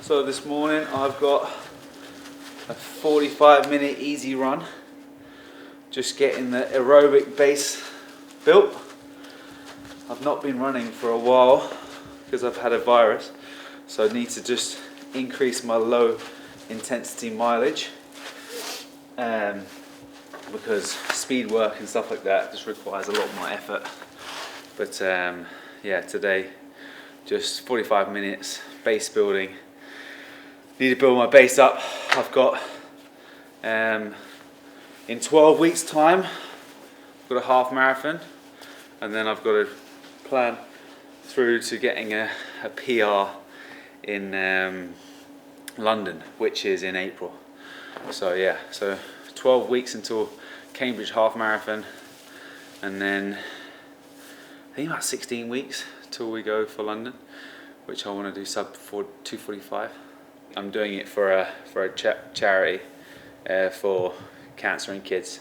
So this morning I've got a 45-minute easy run, just getting the aerobic base built. I've not been running for a while because I've had a virus, so I need to just increase my low intensity mileage, because speed work and stuff like that just requires a lot more effort. But yeah, today just 45 minutes base building. Need to build my base up. I've got in 12 weeks time I've got a half marathon, and then I've got to plan through to getting a PR in London, which is in April. So yeah, so 12 weeks until Cambridge half marathon, and then I think about 16 weeks till we go for London, which I want to do sub 2:45. I'm doing it for a charity for cancer in kids,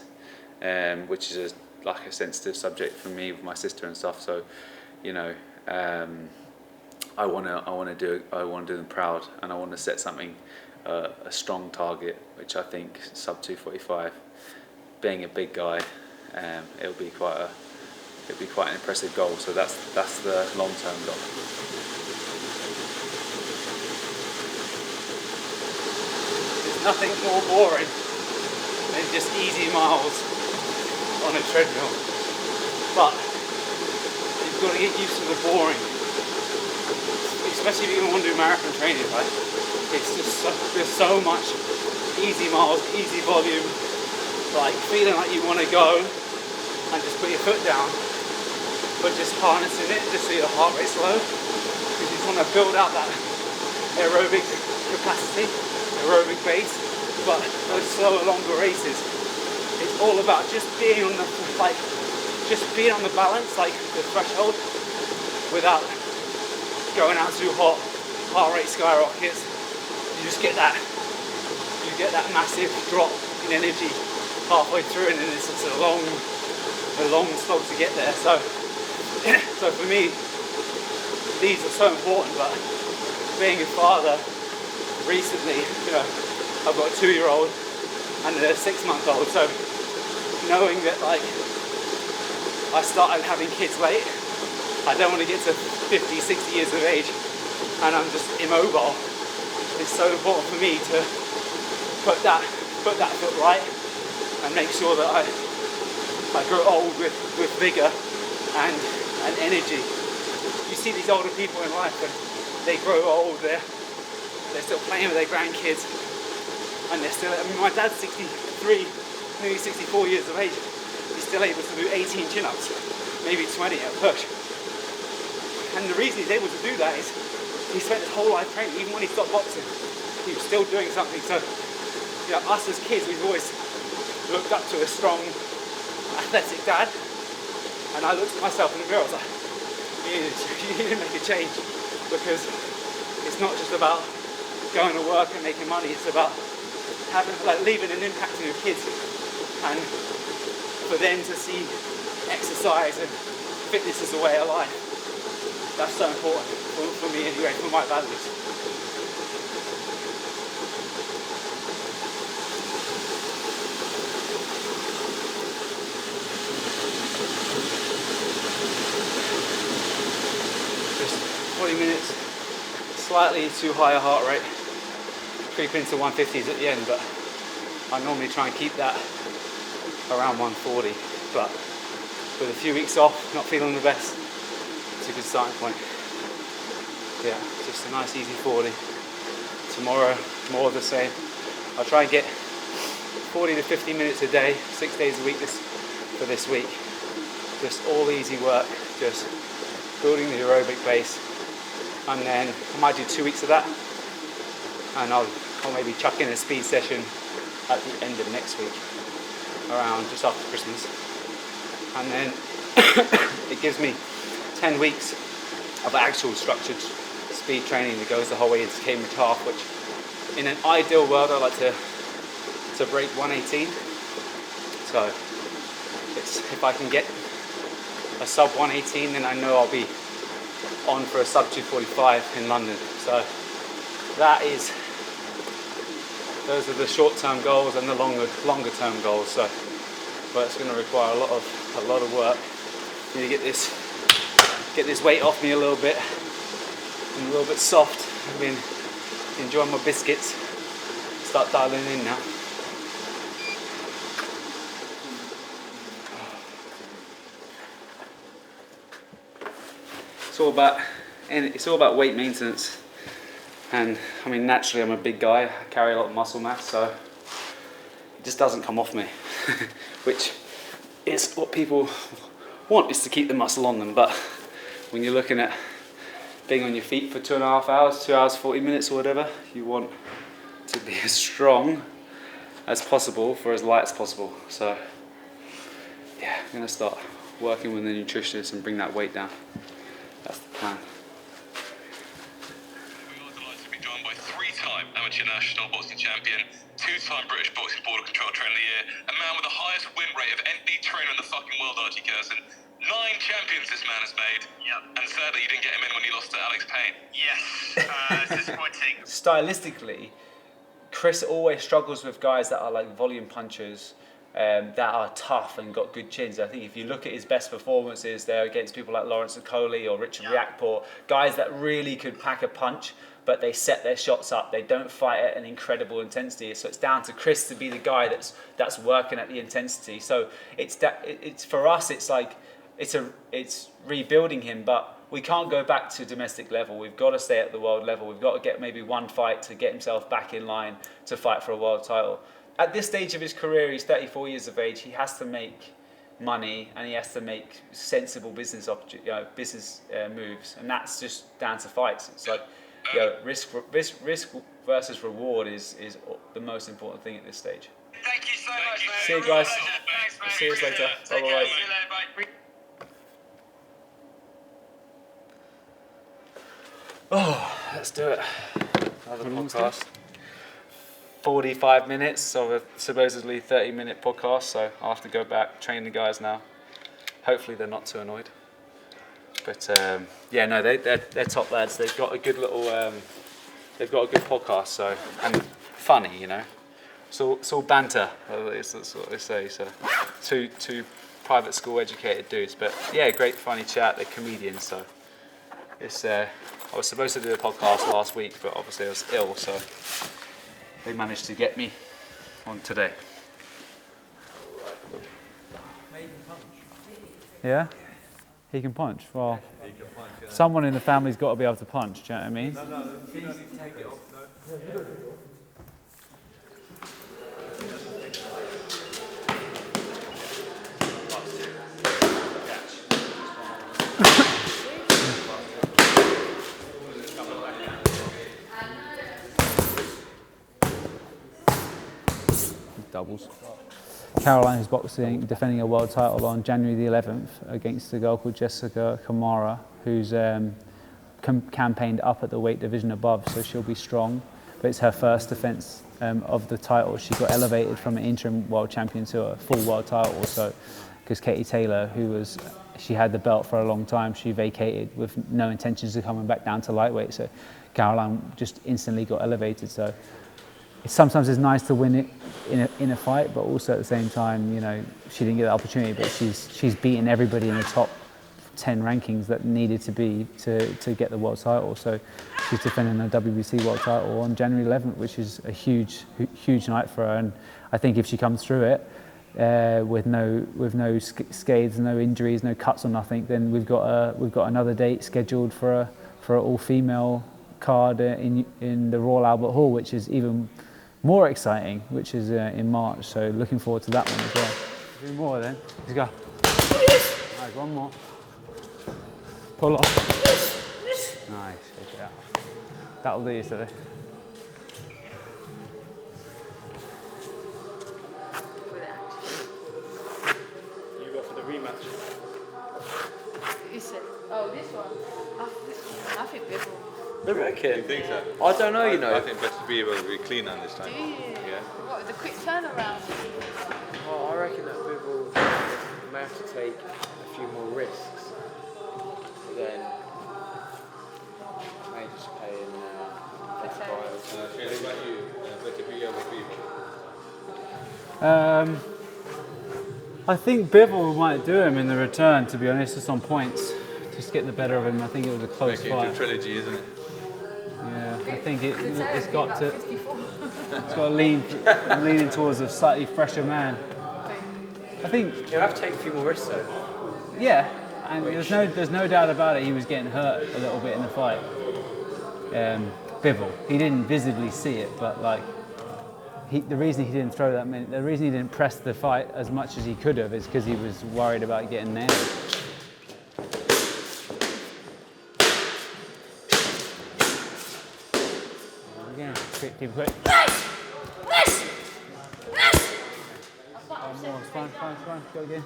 which is like a sensitive subject for me with my sister and stuff. So, you know, I want to do them proud, and I want to set something, a strong target, which I think sub 2:45. Being a big guy, it'll be quite an impressive goal. So that's the long-term goal. Nothing more boring than just easy miles on a treadmill, but you've got to get used to the boring, especially if you want to do marathon training. Like, it's just there's so much easy miles, easy volume, like feeling like you want to go and just put your foot down, but just harnessing it just so your heart rate's low, because you want to build out that aerobic capacity, aerobic base. But those slower, longer races, it's all about just being on the balance, like the threshold, without going out too hot, heart rate skyrockets. You just get that massive drop in energy halfway through, and then it's a long slog to get there. So for me, these are so important. But being a father recently, you know, I've got a 2-year-old and a 6-month-old, so knowing that, like, I started having kids late, I don't want to get to 50, 60 years of age and I'm just immobile. It's so important for me to put that foot right and make sure that I grow old with vigor and energy. You see these older people in life, and they grow old, they're still playing with their grandkids, and they're still, I mean, my dad's 63, nearly 64 years of age. He's still able to do 18 chin-ups, maybe 20 at a push. And the reason he's able to do that is he spent his whole life training. Even when he stopped boxing, he was still doing something. So, you know, us as kids, we've always looked up to a strong, athletic dad. And I looked at myself in the mirror, I was like, you need to make a change, because it's not just about going to work and making money, it's about leaving an impact on your kids, and for them to see exercise and fitness as a way of life. That's so important for me anyway, for my values. Just 40 minutes, slightly too high a heart rate. Creep into 150s at the end, but I normally try and keep that around 140. But with a few weeks off, not feeling the best, it's a good starting point. Yeah, just a nice easy 40. Tomorrow, more of the same. I'll try and get 40 to 50 minutes a day, 6 days a week for this week. Just all easy work, just building the aerobic base, and then I might do 2 weeks of that, and I'll maybe chuck in a speed session at the end of next week, around just after Christmas. And then it gives me 10 weeks of actual structured speed training that goes the whole way into Cambridge half, which in an ideal world I like to break 118. So if I can get a sub 118, then I know I'll be on for a sub 245 in London. So those are the short-term goals and the longer-term goals. So, but it's going to require a lot of work. I need to get this weight off me a little bit. I'm a little bit soft. I've been enjoying my biscuits. Start dialing in now. It's all about weight maintenance. And I mean, naturally I'm a big guy, I carry a lot of muscle mass, so it just doesn't come off me. Which is what people want, is to keep the muscle on them. But when you're looking at being on your feet for 2.5 hours, 2 hours 40 minutes or whatever, you want to be as strong as possible for as light as possible. So yeah, I'm gonna start working with the nutritionist and bring that weight down. That's the plan. We are delighted to be joined by 3-time amateur national boxing champion, 2-time British Boxing Board of Control Trainer of the Year, a man with the highest win rate of any trainer in the fucking world, Archie Curson. 9 champions this man has made. Yep. And sadly, you didn't get him in when you lost to Alex Payne. Yes, it's disappointing. Stylistically, Chris always struggles with guys that are like volume punchers, that are tough and got good chins. I think if you look at his best performances, they're against people like Lawrence Okoli or Richard Riakporhe, guys that really could pack a punch, but they set their shots up. They don't fight at an incredible intensity. So it's down to Chris to be the guy that's working at the intensity. So it's for us. It's like it's rebuilding him, but we can't go back to domestic level. We've got to stay at the world level. We've got to get maybe one fight to get himself back in line to fight for a world title. At this stage of his career, he's 34 years of age. He has to make money and he has to make sensible business moves, and that's just down to fights. It's like, risk versus reward is the most important thing at this stage. Thank you so much, mate. See you guys. Thanks, mate. See you later. Take care. See you later. Bye. Oh, let's do it. Another podcast. 45 minutes of a supposedly 30-minute podcast, so I'll have to go back, train the guys now. Hopefully they're not too annoyed. But yeah, no, they're top lads. They've got a good little, they've got a good podcast, so, and funny, you know. It's all banter, that's what they say. So, two private school educated dudes, but yeah, great funny chat. They're comedians, so it's. I was supposed to do a podcast last week, but obviously I was ill, so they managed to get me on today. Yeah? He can punch? Well, someone in the family's got to be able to punch, do you know what I mean? No, please take it off. No. Doubles. Caroline, who's defending a world title on January the 11th against a girl called Jessica Kamara, who's campaigned up at the weight division above, so she'll be strong. But it's her first defence of the title. She got elevated from an interim world champion to a full world title also, because Katie Taylor, she had the belt for a long time, she vacated with no intentions of coming back down to lightweight. So Caroline just instantly got elevated. So sometimes it's nice to win it in a fight, but also at the same time, you know, she didn't get the opportunity, but she's beaten everybody in the top 10 rankings that needed to be to get the world title. So she's defending the WBC world title on January 11th, which is a huge night for her. And I think if she comes through it with no scathes, no injuries, no cuts or nothing, then we've got another date scheduled for an all-female card in the Royal Albert Hall, which is even more exciting, which is in March. So looking forward to that one as well. Do more then. Let's go. Right, one more. Pull off. Nice. Good job. That'll do you today. You go for the rematch. This one. I think this one. You reckon? think so? I don't know, you know. I think best to be able to be clean on this time. Do you? Yeah. What, the quick turnaround? Oh, I reckon that Bivol may have to take a few more risks. But then may just pay in better What about you? Better be over people. I think Bivol might do him in the return, to be honest, just on points. Just get the better of him. I think it was a close Back into fight. trilogy, isn't it? Yeah, I think it's got to lean leaning towards a slightly fresher man. I think You'll have to take a few more risks though. yeah, and there's no doubt about it. He was getting hurt a little bit in the fight. Bivol, he didn't visibly see it, but like the reason he didn't throw that many, the reason he didn't press the fight as much as he could have is because he was worried about getting nailed. Again, keep quick. One more, it's fine, go again.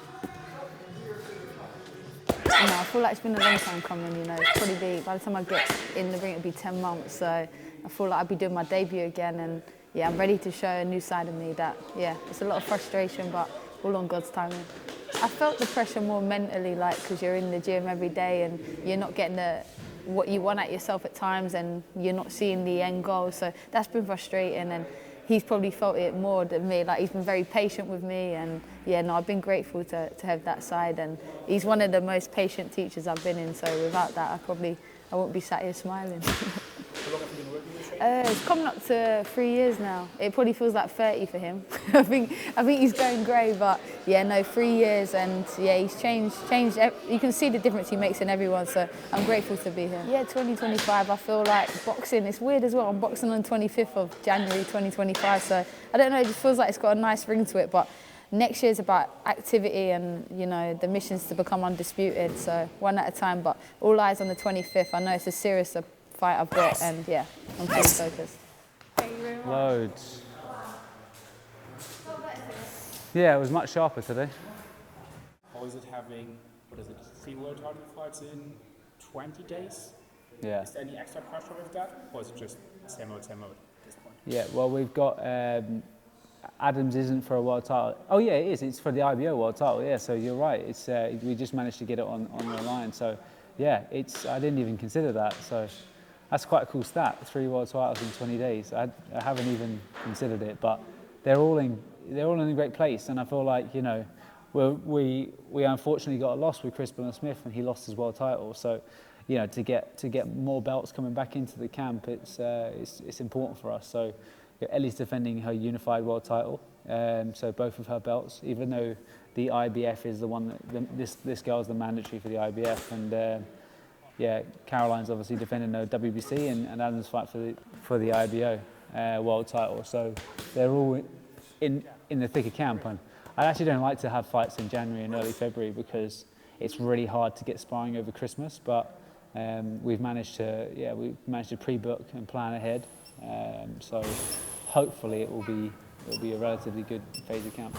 I feel like it's been a long time coming, you know. It's probably by the time I get in the ring, it'll be 10 months. So I feel like I'll be doing my debut again, and yeah, I'm ready to show a new side of me. That it's a lot of frustration, but all on God's timing. I felt the pressure more mentally, like because you're in the gym every day and you're not getting what you want at yourself at times, and you're not seeing the end goal. So that's been frustrating, and he's probably felt it more than me. Like he's been very patient with me, and I've been grateful to have that side. And he's one of the most patient teachers I've been in. So without that, I won't be sat here smiling. How long have you been working with him? It's coming up to 3 years now. It probably feels like 30 for him. I think he's going grey, but 3 years, and he's changed. You can see the difference he makes in everyone. So I'm grateful to be here. 2025. I feel like boxing. It's weird as well. I'm boxing on 25th of January 2025. So I don't know. It just feels like it's got a nice ring to it, but. Next year's about activity and, the mission's to become undisputed, so one at a time, but all eyes on the 25th. I know it's a serious fight I've got, and I'm fully focused. Thank you very much. Loads. Yeah, it was much sharper today. How is it having, 3 world title fights in 20 days? Yeah. Is there any extra pressure with that, or is it just same old at this point? Yeah, well, we've got Adams isn't for a world title. Oh yeah, it is. It's for the IBO world title. Yeah, so you're right. It's we just managed to get it on the line. So yeah, I didn't even consider that. So that's quite a cool stat. 3 world titles in 20 days. I haven't even considered it, but they're all in a great place. And I feel like we unfortunately got a loss with Chris Smith, and he lost his world title. So to get more belts coming back into the camp, it's important for us. So. Ellie's defending her unified world title, so both of her belts, even though the IBF is the one that this girl's the mandatory for the IBF, and Caroline's obviously defending her WBC, and Adam's fight for the IBO world title. So they're all in the thick of camp, and I actually don't like to have fights in January and early February because it's really hard to get sparring over Christmas, but we've managed to pre-book and plan ahead. So hopefully it will be a relatively good phase of camp.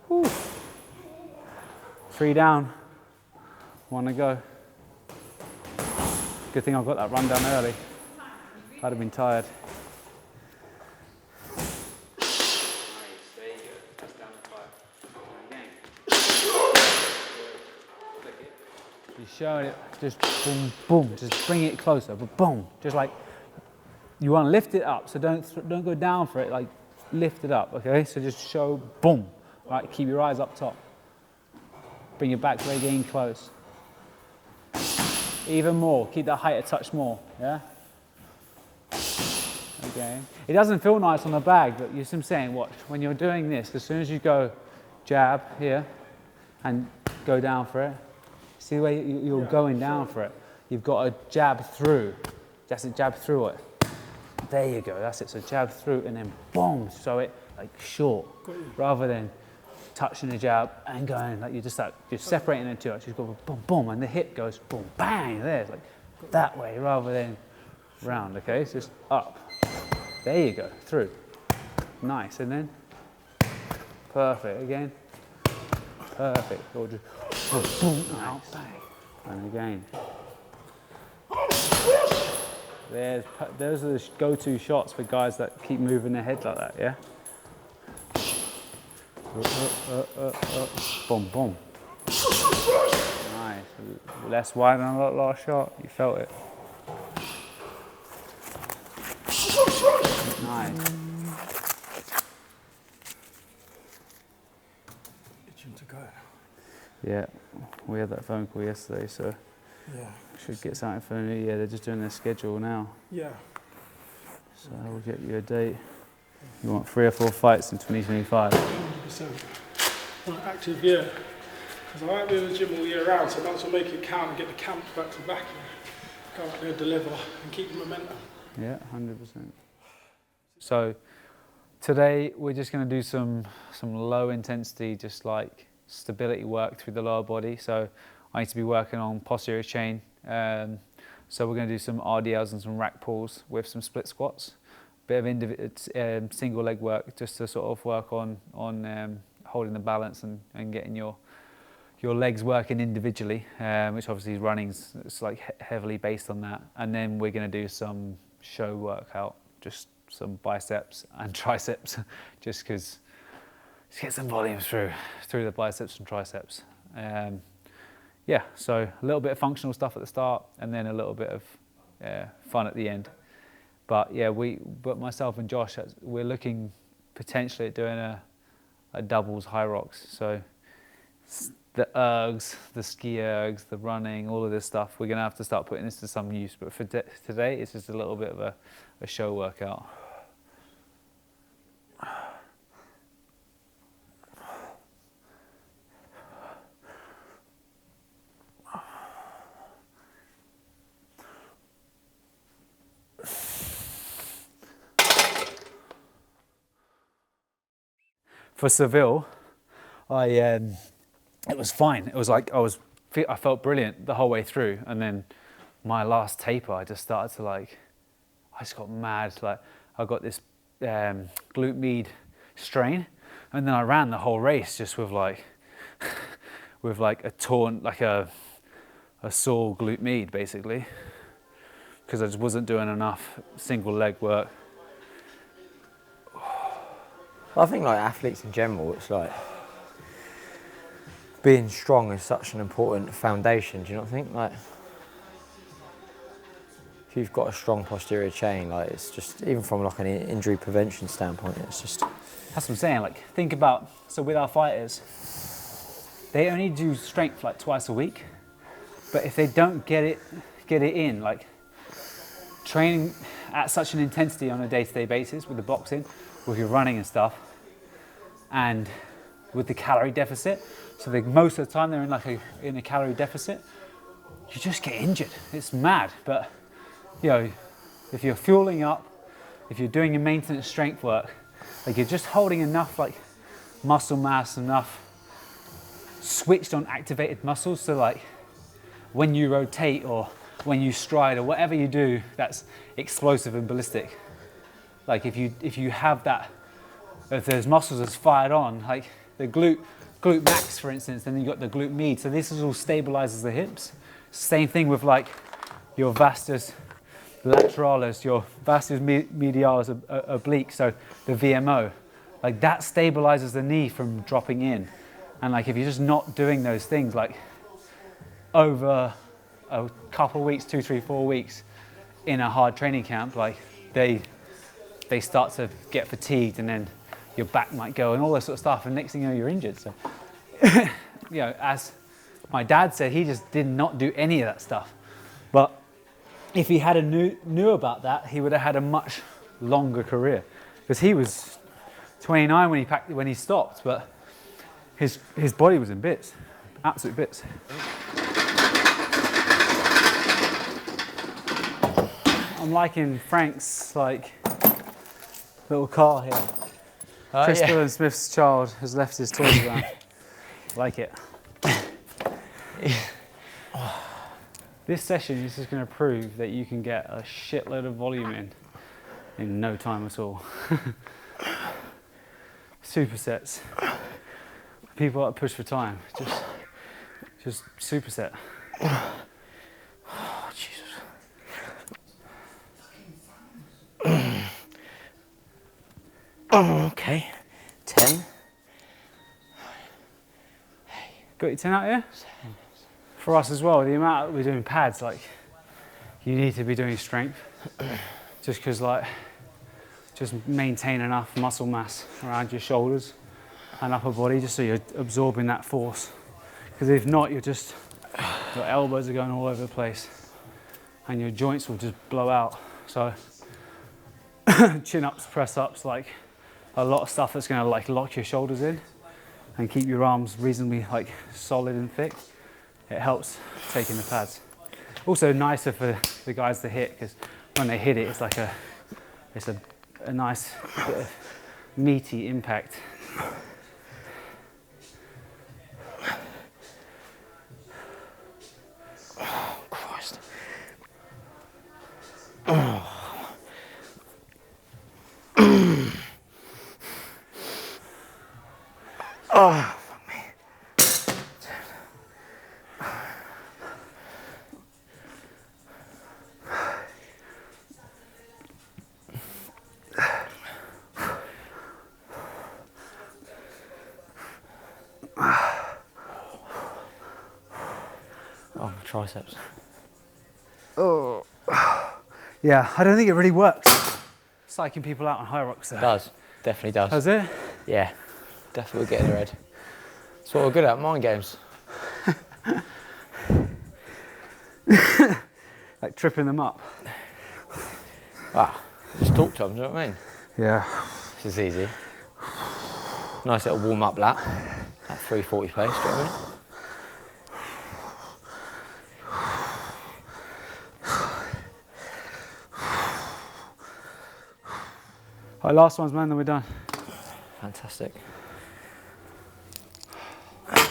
Whew. 3 down, 1 to go. Good thing I got that run down early. I'd have been tired. Showing it, just boom, boom, just bring it closer, but boom, just like, you want to lift it up, so don't go down for it, like lift it up, okay? So just show, boom, right, keep your eyes up top. Bring it back leg in close. Even more, keep that height a touch more, yeah? Okay. It doesn't feel nice on the bag, but you see what I'm saying, watch, when you're doing this, as soon as you go jab here, and go down for it, see the way you're going down for it? You've got to jab through. Just jab through it. There you go, that's it. So jab through and then boom, so it like short, rather than touching the jab and going like you're separating the two. Just go boom, boom, and the hip goes boom, bang. There, it's like that way rather than round. Okay, so just up. There you go, through. Nice, and then perfect again. Perfect. Or just boom, boom, out, bang. And again. Those are the go-to shots for guys that keep moving their head like that, yeah? Boom, boom. Nice. less wide than that last shot. You felt it. Nice. Itching to go. Yeah, we had that phone call yesterday, so Yeah. should get something for the new year. They're just doing their schedule now, Yeah. so we'll get you a date. You want 3 or 4 fights in 2025? 100%. An active year. Because I won't be in the gym all year round, so I might as well make it count and get the camps back to back. Go out there, deliver, and keep the momentum. Yeah, 100%. So today we're just going to do some low intensity, just like stability work through the lower body. So I need to be working on posterior chain. So we're going to do some RDLs and some rack pulls with some split squats. Bit of single leg work just to sort of work on holding the balance and getting your legs working individually, which obviously running's it's like heavily based on that. And then we're going to do some show workout, just some biceps and triceps, just because just get some volume through the biceps and triceps. Yeah, so a little bit of functional stuff at the start and then a little bit of fun at the end. But yeah, but myself and Josh, we're looking potentially at doing a doubles high rocks. So the ergs, the ski ergs, the running, all of this stuff, we're gonna have to start putting this to some use. But for today, it's just a little bit of a show workout. For Seville, it was fine. It was like I felt brilliant the whole way through, and then my last taper, I just started to I just got mad. Like I got this glute med strain, and then I ran the whole race just with a torn, a sore glute med basically, because I just wasn't doing enough single leg work. I think like athletes in general, it's like being strong is such an important foundation. Do you not think? Like, if you've got a strong posterior chain, like it's just even from like an injury prevention standpoint, it's just. That's what I'm saying. Like, think about with our fighters, they only do strength like twice a week, but if they don't get it in, like training at such an intensity on a day-to-day basis with the boxing, with your running and stuff, and with the calorie deficit, so most of the time they're in a calorie deficit, you just get injured. It's mad, but if you're fueling up, if you're doing your maintenance strength work, like you're just holding enough muscle mass, enough switched on activated muscles, so like when you rotate or when you stride or whatever you do that's explosive and ballistic, like if you have that, if those muscles are fired on, like the glute max for instance, then you got the glute med, so this is all stabilizes the hips. Same thing with like your vastus lateralis, your vastus medialis oblique, so the VMO, like that stabilizes the knee from dropping in. And like if you're just not doing those things, like over a couple of weeks, 2, 3, 4 weeks in a hard training camp, like they start to get fatigued, and then your back might go and all this sort of stuff, and next thing you know, you're injured. So as my dad said, he just did not do any of that stuff. But if he had knew about that, he would have had a much longer career, because he was 29 when he stopped, but his body was in bits, absolute bits. I'm liking Frank's little car here. Crystal and Smith's child has left his toys around. Like it. This session is just going to prove that you can get a shitload of volume in no time at all. Supersets. People that push for time, just superset. Oh, Jesus. Oh, okay. 10. Got your 10 out here? for us as well, the amount that we're doing pads, like, you need to be doing strength just because, like, just maintain enough muscle mass around your shoulders and upper body just so you're absorbing that force. Because if not, your elbows are going all over the place and your joints will just blow out. So chin-ups, press-ups, like a lot of stuff that's going to like lock your shoulders in and keep your arms reasonably like solid and thick. It helps taking the pads. Also nicer for the guys to hit because when they hit it, it's like a nice bit of meaty impact. Oh, Christ. Oh. Oh, fuck me. Oh, my triceps. Oh. Yeah, I don't think it really works. Psyching people out on high rocks there. It does. Definitely does. Does it? Yeah. Definitely get in the head. That's what we're good at, mind games. Like tripping them up. Ah, just talk to them, do you know what I mean? Yeah. This is easy. Nice little warm-up lap at 340 pace, do you know what I mean? Alright, last one's man, then we're done. Fantastic.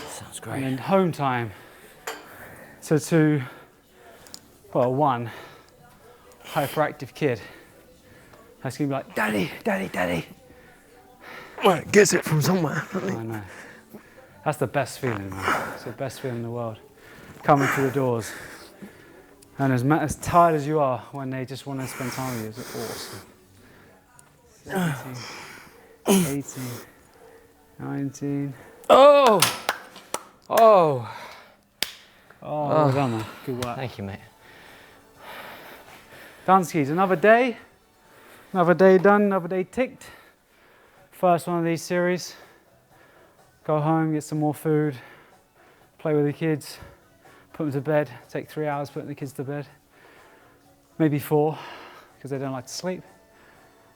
Sounds great. And then home time. So one hyperactive kid that's gonna be like, daddy, daddy, daddy. Well, it gets it from somewhere. I know. That's the best feeling, man. It's the best feeling in the world. Coming through the doors. And as tired as you are when they just want to spend time with you, it's awesome. 17, 18, 19. Oh! Oh! Oh, well done, man. Good work. Thank you, mate. Done skis. Another day done, another day ticked. First one of these series. Go home, get some more food, play with the kids, put them to bed. Take 3 hours putting the kids to bed. Maybe 4, because they don't like to sleep.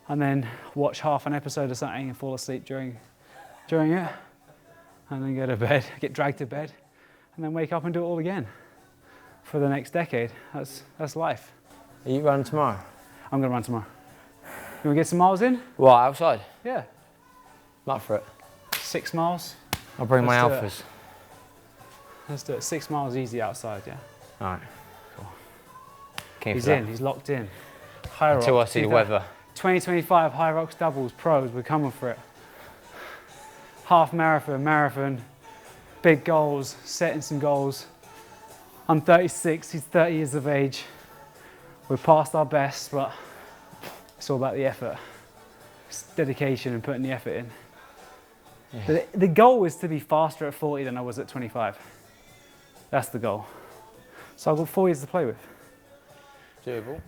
And then watch half an episode of something and fall asleep during it. And then go to bed, get dragged to bed, and then wake up and do it all again for the next decade. That's life. Are you running tomorrow? I'm gonna run tomorrow. You wanna get some miles in? What, outside? Yeah. I'm up for it. 6 miles. I'll bring my Let's do it. alphas. Let's do it. 6 miles easy outside, yeah? Alright. Cool. Keen He's for that. in, he's locked in. High Until I Rocks, see the weather. 2025 High Rocks doubles, pros, we're coming for it. Half marathon, big goals, setting some goals. I'm 36, he's 30 years of age. We're past our best, but it's all about the effort. It's dedication and putting the effort in. Yeah. The goal is to be faster at 40 than I was at 25. That's the goal. So I've got 4 years to play with. Doable.